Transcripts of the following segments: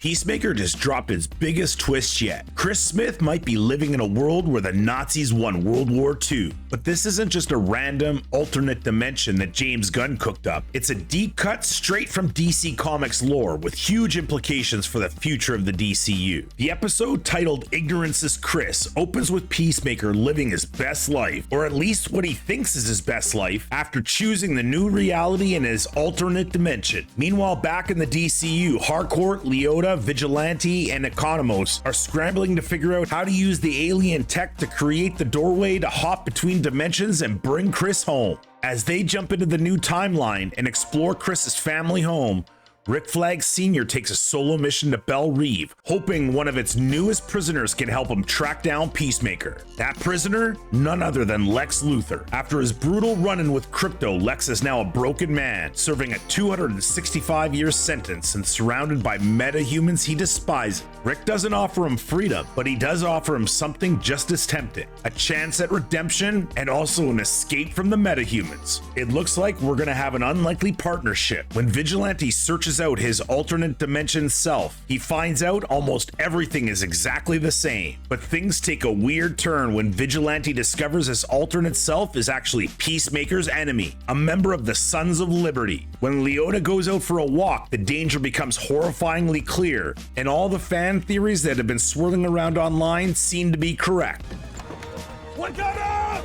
Peacemaker just dropped its biggest twist yet. Chris Smith might be living in a world where the Nazis won World War II. But this isn't just a random alternate dimension that James Gunn cooked up. It's a deep cut straight from DC Comics lore with huge implications for the future of the DCU. The episode titled Ignorance is Chris opens with Peacemaker living his best life, or at least what he thinks is his best life, after choosing the new reality in his alternate dimension. Meanwhile, back in the DCU, Harcourt, Leota, Vigilante, and Economos are scrambling to figure out how to use the alien tech to create the doorway to hop between dimensions and bring Chris home. As they jump into the new timeline and explore Chris's family home, Rick Flag Sr. takes a solo mission to Belle Reve, hoping one of its newest prisoners can help him track down Peacemaker. That prisoner? None other than Lex Luthor. After his brutal run-in with Crypto, Lex is now a broken man, serving a 265-year sentence and surrounded by metahumans he despises. Rick doesn't offer him freedom, but he does offer him something just as tempting: a chance at redemption and also an escape from the metahumans. It looks like we're gonna have an unlikely partnership. When Vigilante searches out his alternate dimension self, he finds out almost everything is exactly the same. But things take a weird turn when Vigilante discovers his alternate self is actually Peacemaker's enemy, a member of the Sons of Liberty. When Leota goes out for a walk, the danger becomes horrifyingly clear, and all the fan theories that have been swirling around online seem to be correct. What got out?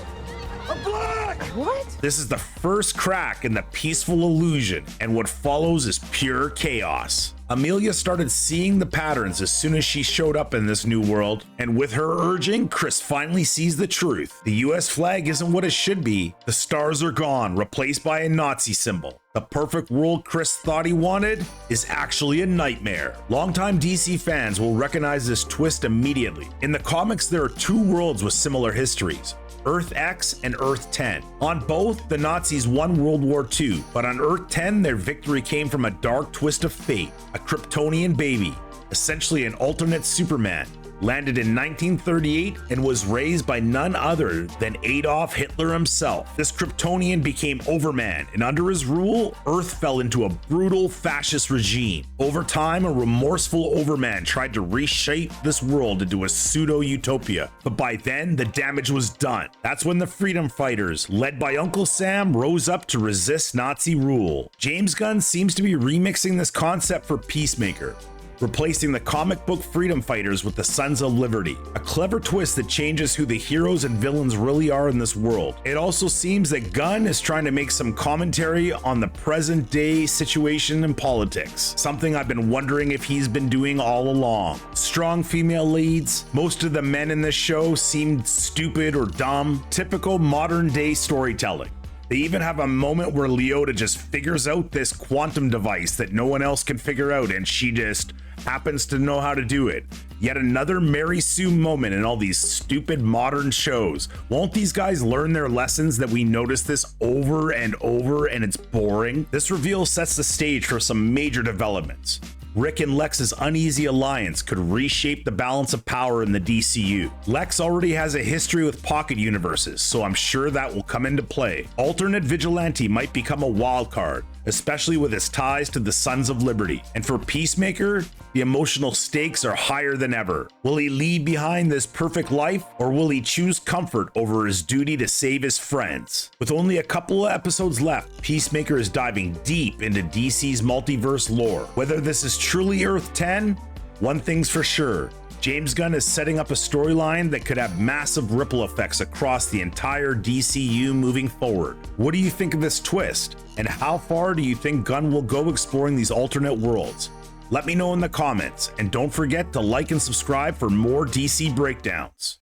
I'm black! What? This is the first crack in the peaceful illusion, and what follows is pure chaos. Amelia started seeing the patterns as soon as she showed up in this new world, and with her urging, Chris finally sees the truth. The US flag isn't what it should be. The stars are gone, replaced by a Nazi symbol. The perfect world Chris thought he wanted is actually a nightmare. Longtime DC fans will recognize this twist immediately. In the comics, there are two worlds with similar histories: Earth X and Earth 10. On both, the Nazis won World War II, but on Earth 10, their victory came from a dark twist of fate. A Kryptonian baby, essentially an alternate Superman, landed in 1938 and was raised by none other than Adolf Hitler himself. This Kryptonian became Overman, and under his rule, Earth fell into a brutal fascist regime. Over time, a remorseful Overman tried to reshape this world into a pseudo-utopia, but by then, the damage was done. That's when the freedom fighters, led by Uncle Sam, rose up to resist Nazi rule. James Gunn seems to be remixing this concept for Peacemaker, replacing the comic book freedom fighters with the Sons of Liberty. A clever twist that changes who the heroes and villains really are in this world. It also seems that Gunn is trying to make some commentary on the present day situation in politics, something I've been wondering if he's been doing all along. Strong female leads. Most of the men in this show seemed stupid or dumb. Typical modern day storytelling. They even have a moment where Leota just figures out this quantum device that no one else can figure out, and she just happens to know how to do it. Yet another Mary Sue moment in all these stupid modern shows. Won't these guys learn their lessons that we notice this over and over and it's boring? This reveal sets the stage for some major developments. Rick and Lex's uneasy alliance could reshape the balance of power in the DCU. Lex already has a history with pocket universes, so I'm sure that will come into play. Alternate Vigilante might become a wild card, especially with his ties to the Sons of Liberty. And for Peacemaker, the emotional stakes are higher than ever. Will he leave behind this perfect life, or will he choose comfort over his duty to save his friends? With only a couple of episodes left, Peacemaker is diving deep into DC's multiverse lore. Whether this is truly Earth 10, one thing's for sure: James Gunn is setting up a storyline that could have massive ripple effects across the entire DCU moving forward. What do you think of this twist? And how far do you think Gunn will go exploring these alternate worlds? Let me know in the comments, and don't forget to like and subscribe for more DC breakdowns.